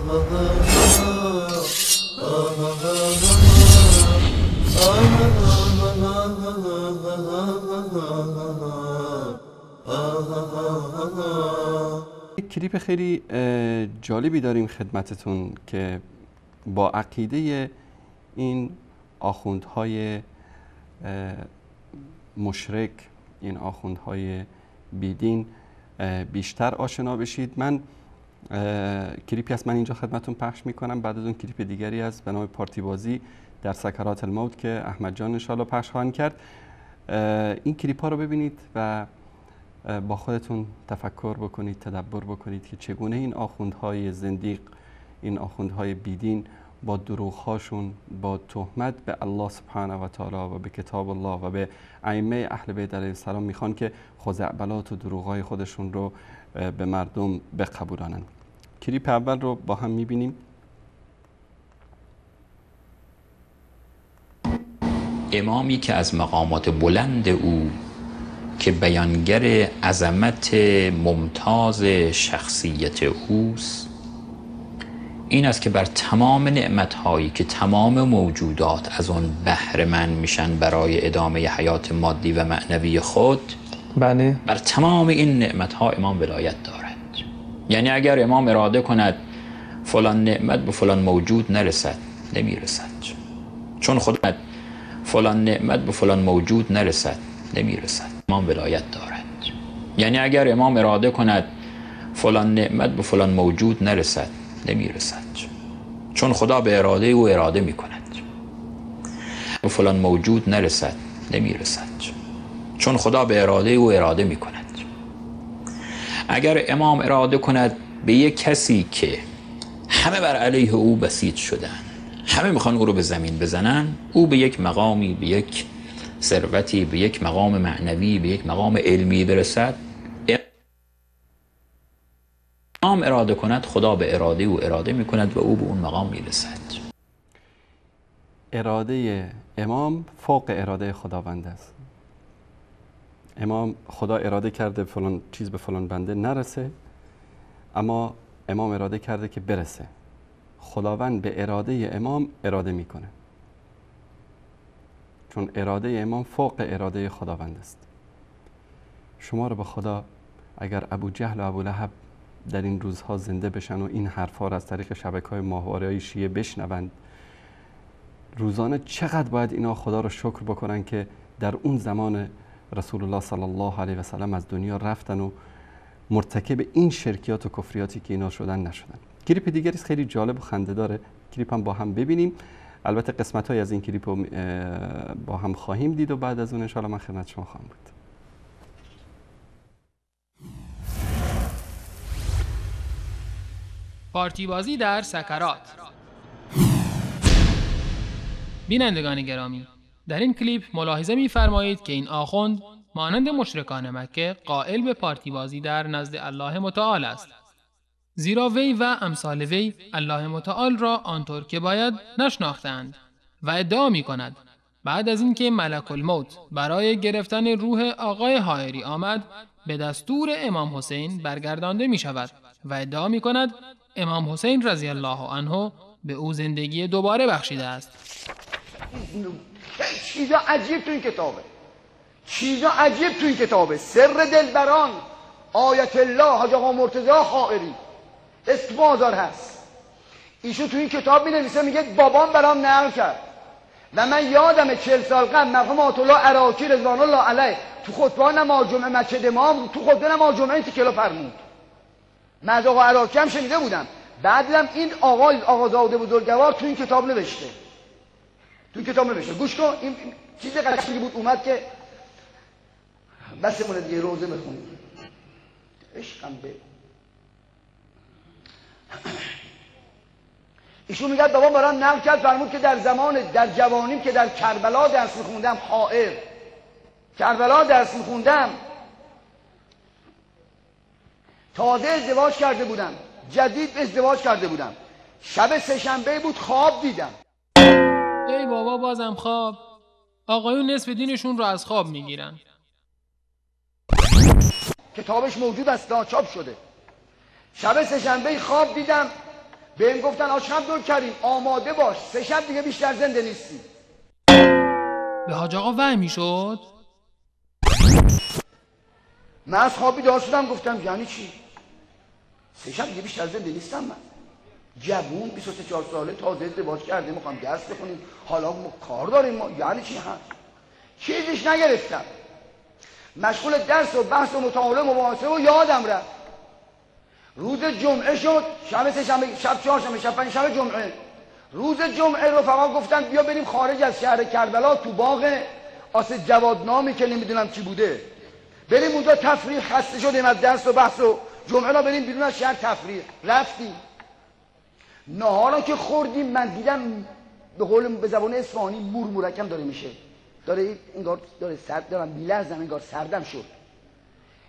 یک کلیپ خیلی جالبی داریم خدمتتون که با عقیده این آخوندهای مشرک، این آخوندهای بیدین بیشتر آشنا بشید. من کلیپی از من اینجا خدمتتون پخش میکنم، بعد از اون کلیپ دیگری از به نام پارتی بازی در سکرات الموت که احمد جان انشاءالله پخش خواهند کرد. این کلیپ ها رو ببینید و با خودتون تفکر بکنید، تدبر بکنید که چگونه این آخوندهای زندیق، این آخوندهای بیدین با دروغ‌هاشون، با تهمت به الله سبحانه و تعالی و به کتاب الله و به ائمه اهل بیت علیهم السلام میخوان که خزعبلات و دروغ‌های خودشون رو به مردم بقبولانن. کلیپ اول رو با هم میبینیم. امامی که از مقامات بلند او که بیانگر عظمت ممتاز شخصیت اوست این است که بر تمام نعمت‌هایی که تمام موجودات از آن بهره مند میشن برای ادامه حیات مادی و معنوی خود، بله، بر تمام این نعمت‌ها امام ولایت دارد. یعنی اگر امام اراده کند فلان نعمت به فلان موجود نرسد، نمیرسد، چون خدا فلان نعمت به فلان موجود نرسد، نمیرسد. امام ولایت دارد. یعنی اگر امام اراده کند فلان نعمت به فلان موجود نرسد، نمیرسد، چون خدا به اراده او اراده میکند. به فلان موجود نرسد، نمیرسد، چون خدا به اراده او اراده میکند. اگر امام اراده کند به یک کسی که همه بر علیه او بسیط شدن، همه میخوان او رو به زمین بزنن، او به یک مقامی، به یک ثروتی، به یک مقام معنوی، به یک مقام علمی برسد، امام اراده کند خدا به اراده او اراده میکند و او به اون مقام میرسد. اراده امام فوق اراده خداوند است. خدا اراده کرده فلان چیز به فلان بنده نرسه، اما امام اراده کرده که برسه. خداوند به اراده امام اراده میکنه، چون اراده امام فوق اراده خداوند است. شما رو به خدا اگر ابو جهل و ابو لهب در این روزها زنده بشن و این حرفا را از طریق شبکه‌های ماهواره‌ای شیعه بشنوند، روزانه چقدر باید اینا خدا رو شکر بکنن که در اون زمان رسول الله صلی الله علیه و سلم از دنیا رفتن و مرتکب این شرکیات و کفریاتی که اینا شدن نشدن. کلیپ دیگری خیلی جالب و خنده داره، کلیپ هم با هم ببینیم. البته قسمت‌های از این کلیپ رو با هم خواهیم دید و بعد از اون انشاءالله من خدمت شما خواهم بود. پارتی بازی در سکرات. بینندگان گرامی، در این کلیپ ملاحظه می‌فرمایید که این آخوند مانند مشرکان مکه قائل به پارتی بازی در نزد الله متعال است، زیرا وی و امثال وی الله متعال را آنطور که باید نشناختند و ادعا می‌کند بعد از اینکه ملک الموت برای گرفتن روح آقای حائری آمد به دستور امام حسین برگردانده می‌شود و ادعا می‌کند امام حسین رضی الله عنه به او زندگی دوباره بخشیده است. چیزا عجیب تو این کتابه، چیزا عجیب تو این کتابه. سر دلبران آیت الله حاج آقا مرتضی خائری اسم بازار هست. ایشون تو این کتاب می‌نویسه، میگه بابام برام نقل کرد و من یادم 40 سال قبل مرحوم آیت الله عراقی رضوان الله علیه تو خطبه نماز جمعه مسجد امام، تو خطبه نماز جمعه این تیکلو فرمود. من از آقا عراقی هم شنیده بودم، بعد دیدم این آقازاده بزرگوار تو این کتاب نوشته. تو این کتاب نوشته. گوش کن، این چیز قشنگی بود اومد که بسمونه دیگه روزه بخونید. عشقم به ایشون میگه بابا برام نقل کرد، فرمود که در جوانیم که در کربلا درس میخوندم، حائر کربلا درس میخوندم، تازه ازدواج کرده بودم، جدید ازدواج کرده بودم، شب سه‌شنبه بود خواب دیدم. ای بابا بازم خواب. آقایون نصف دینشون رو از خواب میگیرن. کتابش موجود است، چاپ شده. شب سه‌شنبه خواب دیدم بهم گفتن آقا عبدالکریم آماده باش 3 شب دیگه بیشتر زنده نیستی. به حاج آقا وحی میشد؟ من از خوابی بیدار شدم گفتم یعنی چی؟ 3 شب دیگه بیشتر زنده نیستم من. جوون 23 ساله تازه ازدواج کرده میخوام درس بخونیم حالا ما کار داریم ما یعنی چی هست؟ چیزیش نگرفتم. مشغول درس و بحث و مطالعه و مباحثه و یادم رفت. روز جمعه شد، شب سه‌شنبه، شب چهارشنبه، شب پنجشنبه جمعه. روز جمعه رفقا گفتن بیا بریم خارج از شهر کربلا تو باغ آسد جوادنامی که نمیدونم چی بوده. بریم اونجا تفریح، خسته شدیم از درس و بحث و جمعه را بریم بیرون از شهر تفریح. رفتیم. نهارا که خوردیم من دیدم به قول به زبان اصفهانی مورکم داره میشه. داره انگار داره سرد دارم میلرزم انگار سردم شد.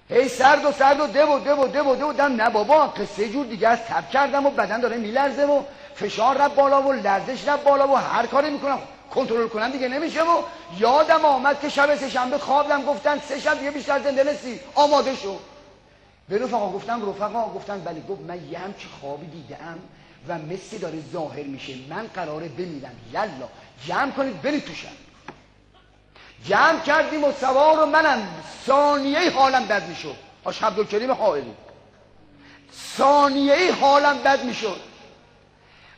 هی سرد و دو دم نه بابا قصه جور دیگه است. تب کردم و بدن داره میلرزه و فشار رفت بالا و لرزش رفت بالا و هر کاری میکنم کنترل کنم دیگه نمیشه و یادم آمد که شب سه‌شنبه خوابم گفتن 3 شب دیگه بیشتر زنده نیستی آماده شو. به رفقا گفتن بله. گفت من یه همچی خوابی دیدم و مثل داره ظاهر میشه من قراره بمیرم یلا جمع کنید برید توشم. جمع کردیم و سوار و منم ثانیه حالم بد میشد. آش عبدالکریم حائلی ثانیه حالم بد میشد.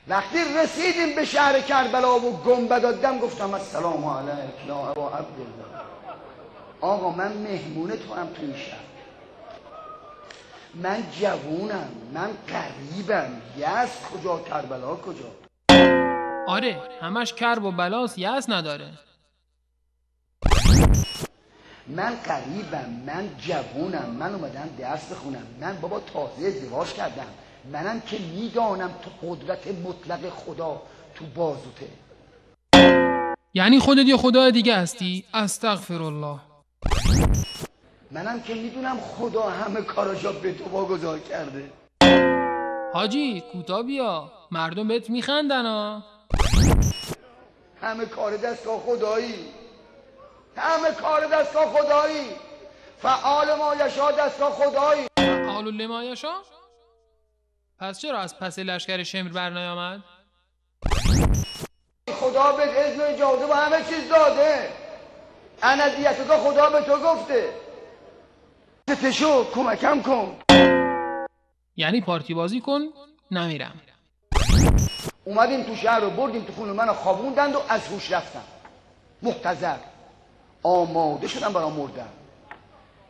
وقتی رسیدیم به شهر کربلا و گنبد آدم گفتم السلام علیک یا ابا عبدالله. آقا من مهمون تو هم تو این شهر. من جوونم من غریبم. یزد کجا کربلا کجا؟ آره همش کرب و بلاس یأس نداره. من غریبم من جوونم من اومدم درس بخونم من بابا تازه ازدواج کردم منم که میدانم تو قدرت مطلق خدا تو بازوته. یعنی خودت یه خدا دیگه هستی؟ استغفرالله. منم که میدونم خدا همه کاراشا به تو واگذار کرده. حاجی کوتا بیا مردم بهت میخندن ها. همه کار دستگاه خدایی همه کار دستگاه خدایی فعال ما یشا دستگاه خدایی فعال لما یشا. پس چرا از پس لشکر شمر بر نیامد؟ خدا به اذن و اجازه و همه چیز داده. انذیتک خدا به تو گفته تشو کمکم کن. یعنی پارتی بازی کن نمیرم. اومدیم تو شهر رو بردیم تو خونه منو خوابوندند و از هوش رفتم محتضر آماده شدم برای مردن.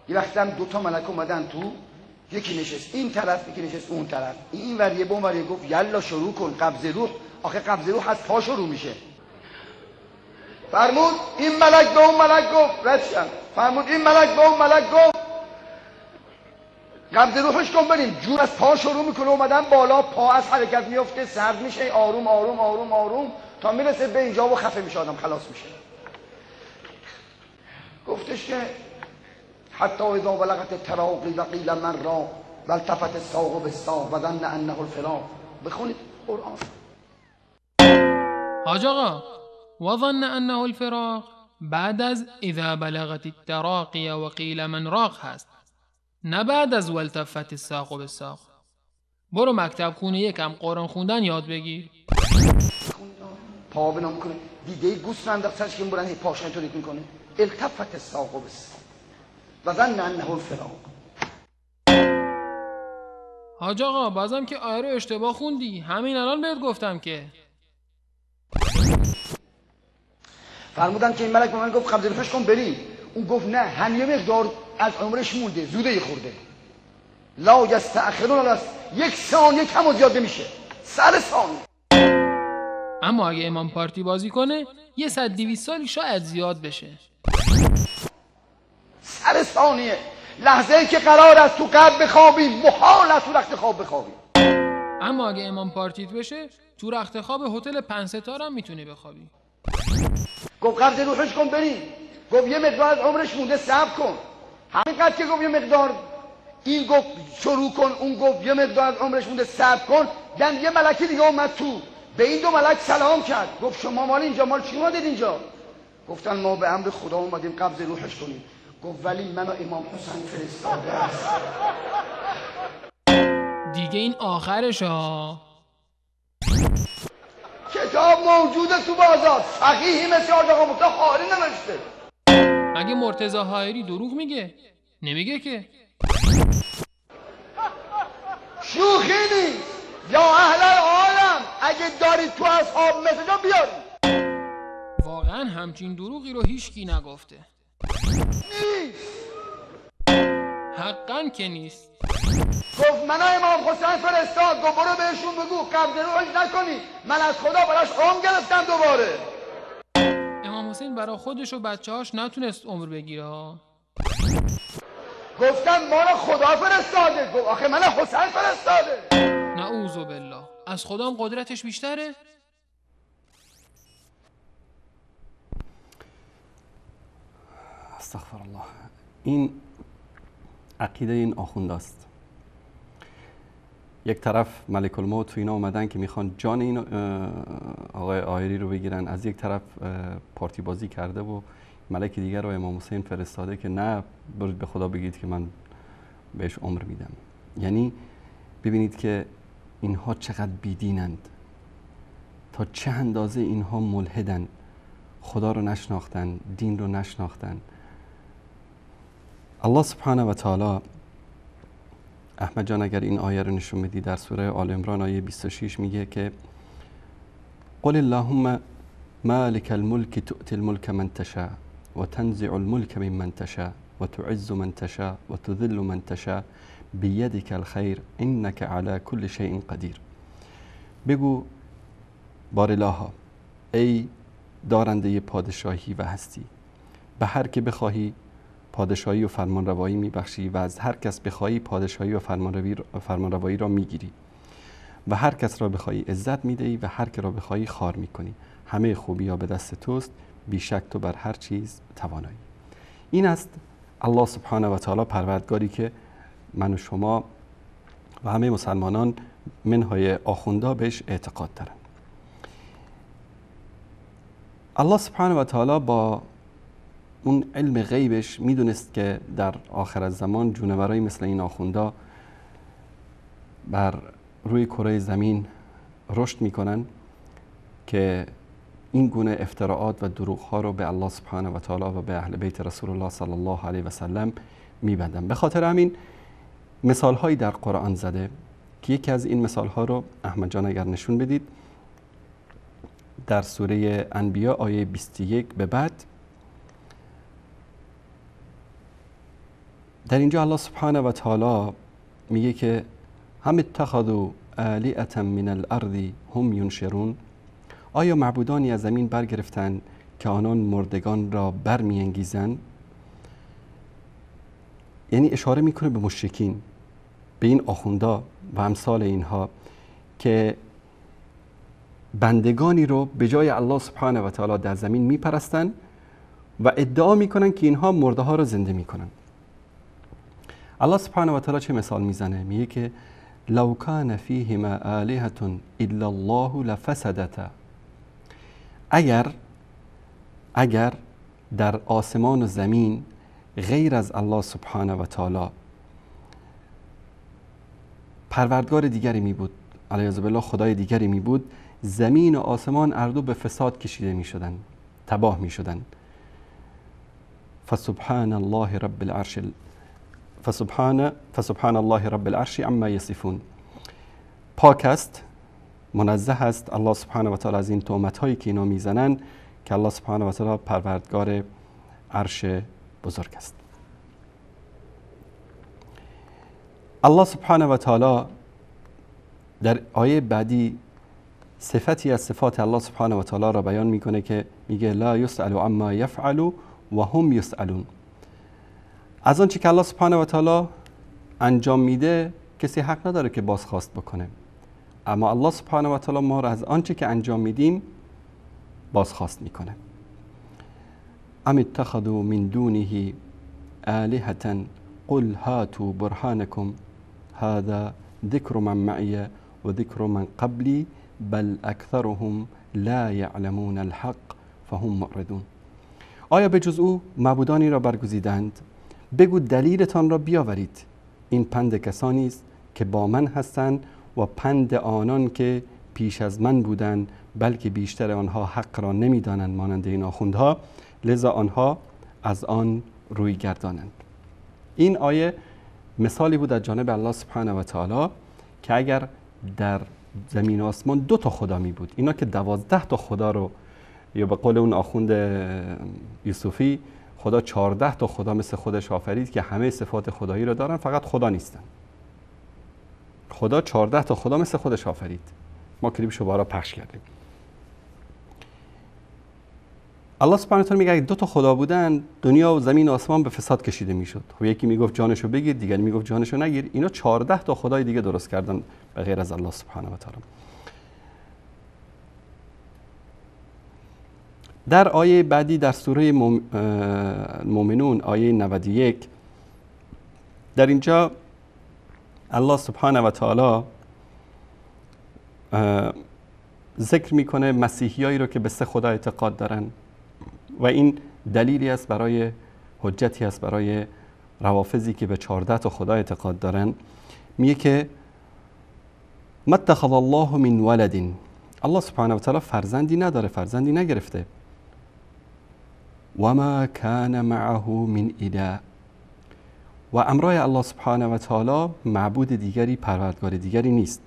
یه وقتم 2 ملک اومدن تو یکی نشست این طرف یکی نشست اون طرف این وریه به اون وریه گفت یلا شروع کن قبض روح. آخه قبض روح از پا شروع میشه. فرمود این ملک به اون ملک گفت ردشم. فرمود این ملک به اون ملک گفت قبض روحش کن بریم. جور از پا شروع میکنه اومدن بالا پا از حرکت میفته سرد میشه آروم آروم آروم آروم تا میرسه به اینجا و خفه میشه آدم خلاص میشه. گفتش که حتی اذا بلغت التراقی و قیل من را و التفت الساق بالساق و ظن انه الفراق. بخونید قرآن. حاج آقا و ظن انه الفراق بعد از اذا بلغت التراقی و قیل من راق هست نه بعد از والتفت الساق بالساق. برو مکتب خونه یکم قرآن خوندن یاد بگیر. پا بنا میکنه دیده گوست انداخت سرش که برن پاشن اینطوری میکنه التفت الساق بالساق و ظن انه الفراق. حاج آقا بازم که آیه رو اشتباه خوندی. همین الان بهت گفتم که. فرمودن که این ملک به من گفت قبض روحش کن بریم. اون گفت نه هم یه مقدار از عمرش مونده زوده ی خورده. لا یستأخرون است 1 ثانیه کم و زیاده میشه سر ثانیه. اما اگه امام پارتی بازی کنه 100-200 سالی شاید زیاد بشه. سر ثانیه لحظه ای که قرار است تو قبر بخوابی محال است تو رخت خواب بخوابی. اما اگه امام پارتیت بشه تو رخت خواب هتل 5 ستاره هم میتونی بخوابی. گفت قبض روحش کن بریم. گفت یه مقدار از عمرش مونده صبر کن. همینقدر که گفت یه مقدار این گفت شروع کن اون گفت یه مقدار از عمرش مونده صبر کن. دن یه ملکی دیگه اومد تو به این 2 ملک سلام کرد. گفت شما مال اینجا مال چی اومدید اینجا؟ گفتن ما به امر خدا اومدیم قبض روحش کنیم. گفت ولی منو امام حسین فرستاده است. دیگه این آخرش ها. کتاب موجوده تو بازار، فقیهی مثل حاج آقا مرتضی حائری نوشته. مگه مرتضی حائری دروغ میگه؟ نمیگه که. شوخی نیست. یا اهل العالم اگه دارید تو اصحاب مسجد بیارید. واقعا همچین دروغی رو هیچکی نگفته. نیست. حقا که نیست. گفت من امام حسین فرستاد، گفت برو بهشون بگو قبض روش نکنی، من از خدا براش عمر گرفتم دوباره. امام حسین برا خودش و بچه‌هاش نتونست عمر بگیره ها. گفتم ما رو خدا فرستاده. گفت آخه من حسین فرستاده. نعوذ بالله. از خدا هم قدرتش بیشتره؟ استغفر الله. این عقیده این آخونداست. یک طرف ملک الموت تو اینا اومدن که میخوان جان این آقای آیری رو بگیرن، از یک طرف پارتی بازی کرده و ملک دیگر رو امام حسین فرستاده که نه برید به خدا بگید که من بهش عمر میدم. یعنی ببینید که اینها چقدر بیدینند، تا چه اندازه اینها ملحدن، خدا رو نشناختن، دین رو نشناختن. الله سبحانه و تعالی، احمد جان اگر این آیه رو نشون بدی، در سوره آل عمران آیه 26 میگه که قل اللهم مالک الملک تؤتی الملک من تشاء و تنزع الملک ممن تشاء و تعز من تشاء و تذل من تشاء بیدک الخیر انک علی کل شیء قدیر. بگو بارالها، ای دارنده پادشاهی و هستی، به هر که بخواهی پادشاهی و فرمانروایی میبخشی و از هر کس بخواهی پادشاهی و فرمانروایی را میگیری و هر کس را بخواهی عزت میدهی و هر که را بخواهی خوار میکنی. همه خوبی ها به دست توست، بیشک تو بر هر چیز توانایی. این است الله سبحانه و تعالی، پروردگاری که من و شما و همه مسلمانان منهای آخوندا بهش اعتقاد دارن. الله سبحانه و تعالی با اون علم غیبش میدونست که در آخر الزمان جونورایی مثل این آخوندا بر روی کره زمین رشد میکنن که این گونه افتراعات و دروغ ها رو به الله سبحانه و تعالی و به اهل بیت رسول الله صلی الله علیه و سلم میبندن. به خاطر همین مثال هایی در قرآن زده که یکی از این مثال ها رو احمد جان اگر نشون بدید، در سوره انبیاء آیه 21 به بعد، در اینجا الله سبحانه و تعالی میگه که هم اتخذوا آلهة من الارض هم ینشرون. آیا معبودانی از زمین برگرفتند که آنان مردگان را برمیانگیزند؟ یعنی اشاره میکنه به مشرکین، به این آخوندا و امثال اینها که بندگانی رو به جای الله سبحانه و تعالی در زمین میپرستن و ادعا میکنن که اینها مرده ها رو زنده میکنن. الله سبحانه و تعالی چه مثال میزنه؟ میگه که لو کان فیهما آلهة الا الله لفسدتا. اگر در آسمان و زمین غیر از الله سبحانه و تعالی پروردگار دیگری می بود، علیه بالله خدای دیگری می بود، زمین و آسمان اردو به فساد کشیده می شدن، تباه می شدن. فسبحان الله رب العرش فسبحان الله رب العرش عما یصفون. پاک است، منزه است الله سبحانه و تعالی از این تهمت هایی که اینا میزنن، که الله سبحانه و تعالی پروردگار عرش بزرگ است. الله سبحانه و تعالی در آیه بعدی صفتی از صفات الله سبحانه و تعالی را بیان میکنه که میگه لا یسأل عما یفعل و هم یسألون. از آنچه که الله سبحانه و تعالی انجام میده کسی حق نداره که بازخواست بکنه، اما الله سبحانه و تعالی ما را از آنچه که انجام میدیم بازخواست میکنه. ام اتخذوا من دونه آلهة قل هاتوا برهانكم هذا ذکر من معی و ذکر من قبلی بل اکثرهم لا یعلمون الحق فهم معرضون. آیا به جز او معبودانی را برگزیدند؟ بگو دلیلتان را بیاورید. این پند کسانی است که با من هستند و پند آنان که پیش از من بودند بلکه بیشتر آنها حق را نمی‌دانند مانند این آخوندها، لذا آنها از آن روی گردانند. این آیه مثالی بود از جانب الله سبحانه و تعالی که اگر در زمین و آسمان 2 تا خدا می بود، اینا که 12 تا خدا رو، یا به قول اون آخوند یوسفی خدا 14 تا خدا مثل خودش آفرید که همه صفات خدایی رو دارن فقط خدا نیستن. خدا 14 تا خدا مثل خودش آفرید. ما کلیپشو بارا پخش کردیم. الله سبحانه و تعالی میگه اگه 2 تا خدا بودن دنیا و زمین و آسمان به فساد کشیده میشد. خب یکی میگفت جانشو بگیر، دیگری میگفت جانشو نگیر. اینا 14 تا خدای دیگه درست کردن به غیر از الله سبحانه و تعالی. در آیه بعدی در سوره مومنون آیه 91 در اینجا الله سبحانه و تعالی ذکر میکنه مسیحیایی رو که به 3 خدا اعتقاد دارن و این دلیلی است برای حجتی است برای روافضی که به 14 تا خدا اعتقاد دارن. میگه که ما اتخذ الله من ولد، الله سبحانه و تعالی فرزندی نداره، فرزندی نگرفته. و ما کان معه من اله، و امرای الله سبحانه و تعالی معبود دیگری، پروردگار دیگری نیست.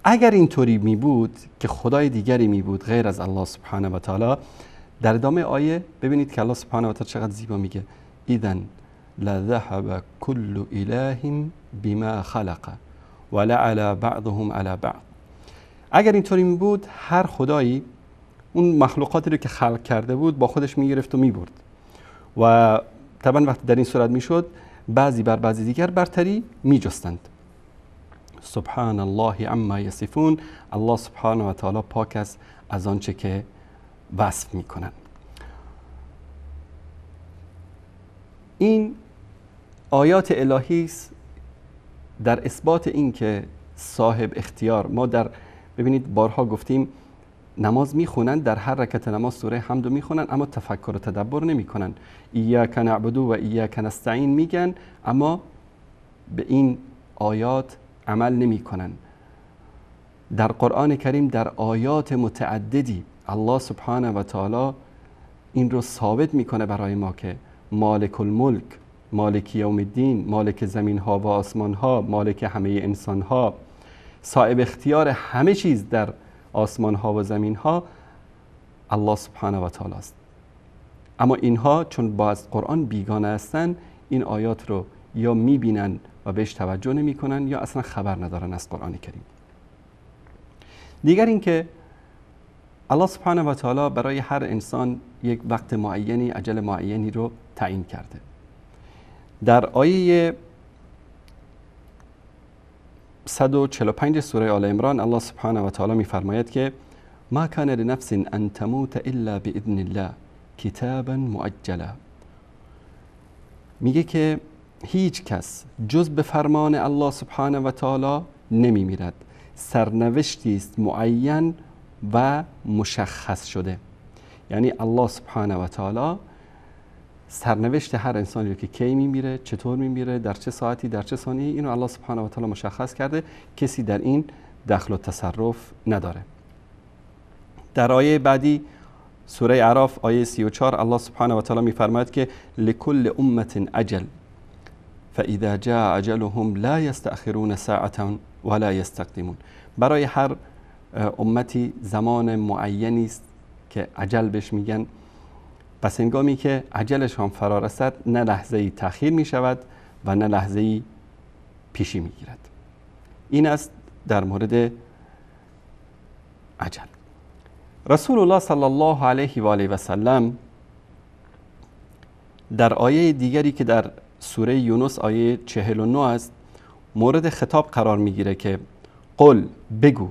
اگر اینطوری می بود که خدای دیگری می بود غیر از الله سبحانه و تعالی، در ادامه آیه ببینید که الله سبحانه و تعالی چقدر زیبا میگه اذن لذهب كل اله بما خلق ولعلى بعضهم على بعض. اگر اینطوری می بود هر خدایی اون مخلوقاتی رو که خلق کرده بود با خودش میگرفت و میبرد و طبعا وقتی در این صورت میشد بعضی بر بعضی دیگر برتری میجستند. سبحان الله عما یصفون، الله سبحانه و تعالی پاک است از آنچه که وصف میکنن. این آیات الهی است در اثبات این که صاحب اختیار، ما در ببینید بارها گفتیم نماز میخونن، در هر رکعت نماز سوره حمد رو میخونن اما تفکر و تدبر نمیکنن. ایاک نعبد و ایاک نستعین میگن اما به این آیات عمل نمیکنن. در قرآن کریم در آیات متعددی الله سبحانه و تعالی این رو ثابت میکنه برای ما که مالک الملک، مالک یوم الدین، مالک زمین ها و آسمان ها، مالک همه انسان ها، صاحب اختیار همه چیز در آسمان ها و زمین ها الله سبحانه و تعالی است. اما اینها چون با از قرآن بیگانه هستن این آیات رو یا میبینن و بهش توجه نمی کنن یا اصلا خبر ندارن از قرآن کریم. دیگر این که الله سبحانه و تعالی برای هر انسان یک وقت معینی، اجل معینی رو تعیین کرده. در آیه 145 سوره آل عمران الله سبحانه و تعالی می‌فرماید که ما کان لنفس ان تموت الا باذن الله کتابا مؤجلا. میگه که هیچ کس جز به فرمان الله سبحانه و تعالی نمیمیرد، سرنوشتی است معین و مشخص شده. یعنی الله سبحانه و تعالی سرنوشت هر انسانی رو که کی میمیره، چطور میمیره، در چه ساعتی، در چه ثانیه‌ای، اینو الله سبحانه و تعالی مشخص کرده، کسی در این دخل و تصرف نداره. در آیه بعدی سوره اعراف آیه 34 الله سبحانه و تعالی میفرماید که لكل امه اجل فاذا جاء اجلهم لا يستأخرون ساعة ولا يستقدمون. برای هر امتی زمان معینی است که اجل بهش میگن، پس هنگامی که اجلش هم فرا رسد نه لحظه‌ای تأخیر می شود و نه لحظه‌ای پیشی می گیرد. این است در مورد اجل. رسول الله صلی الله علیه و آله و سلم در آیه دیگری که در سوره یونس آیه 49 است مورد خطاب قرار می گیره که قل، بگو،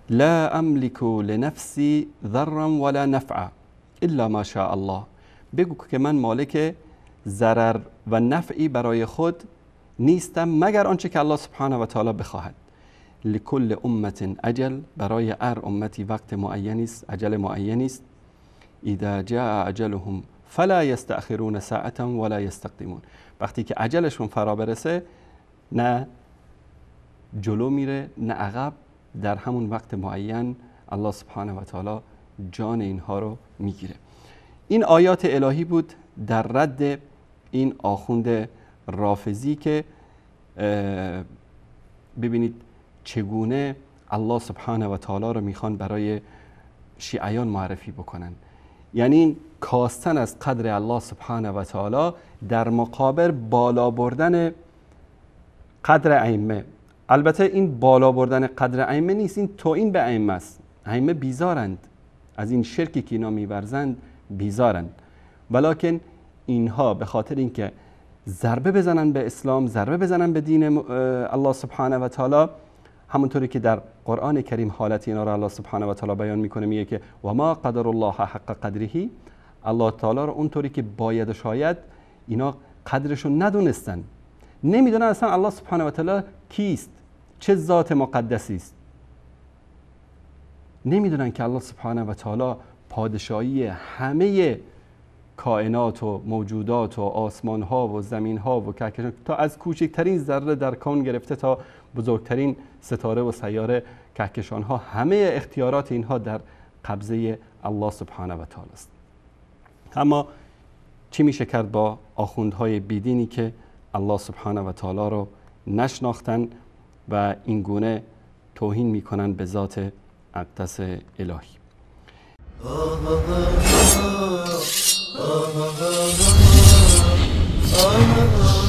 لا املک لنفسی ضرا ولا نفعا الا ما شاء الله. بگو که من مالک ضرر و نفعی برای خود نیستم مگر آنچه که الله سبحانه و تعالی بخواهد. لکل امت اجل، برای هر امتی وقت معینی است، اجل معینی است. اذا جاء اجلهم فلا یستأخرون ساعة ولا یستقدمون. وقتی که اجلشون فرا برسه نه جلو میره نه عقب در همون وقت معین الله سبحانه و تعالی جان اینها رو میگیره. این آیات الهی بود در رد این آخوند رافضی که ببینید چگونه الله سبحانه و تعالی رو میخوان برای شیعیان معرفی بکنن. یعنی این کاستن از قدر الله سبحانه و تعالی در مقابل بالا بردن قدر ائمه. البته این بالا بردن قدر ائمه نیست، این توهین به ائمه است. ائمه بیزارند از این شرکی که اینا میورزند، بیزارند، ولکن اینها به خاطر اینکه ضربه بزنن به اسلام، ضربه بزنن به دین الله سبحانه و تعالی، همونطوری که در قرآن کریم حالت اینا را الله سبحانه و تعالی بیان میکنه، میگه که و ما قدر الله حق قدره، الله تعالی را اونطوری که باید و شاید اینا قدرشون ندونستن، نمیدونن اصلا الله سبحانه و تعالی کیست، چه ذات مقدسی است. نمیدونن که الله سبحانه و تعالی پادشاهی همه کائنات و موجودات و آسمان ها و زمین ها و کهکشان، تا از کوچکترین ذره در کون گرفته تا بزرگترین ستاره و سیاره کهکشان ها، همه اختیارات اینها در قبضه الله سبحانه و تعالی است. اما چی میشه کرد با آخوندهای بیدینی که الله سبحانه و تعالی رو نشناختن و این گونه توهین میکنن به ذات اقدس الهی؟ oh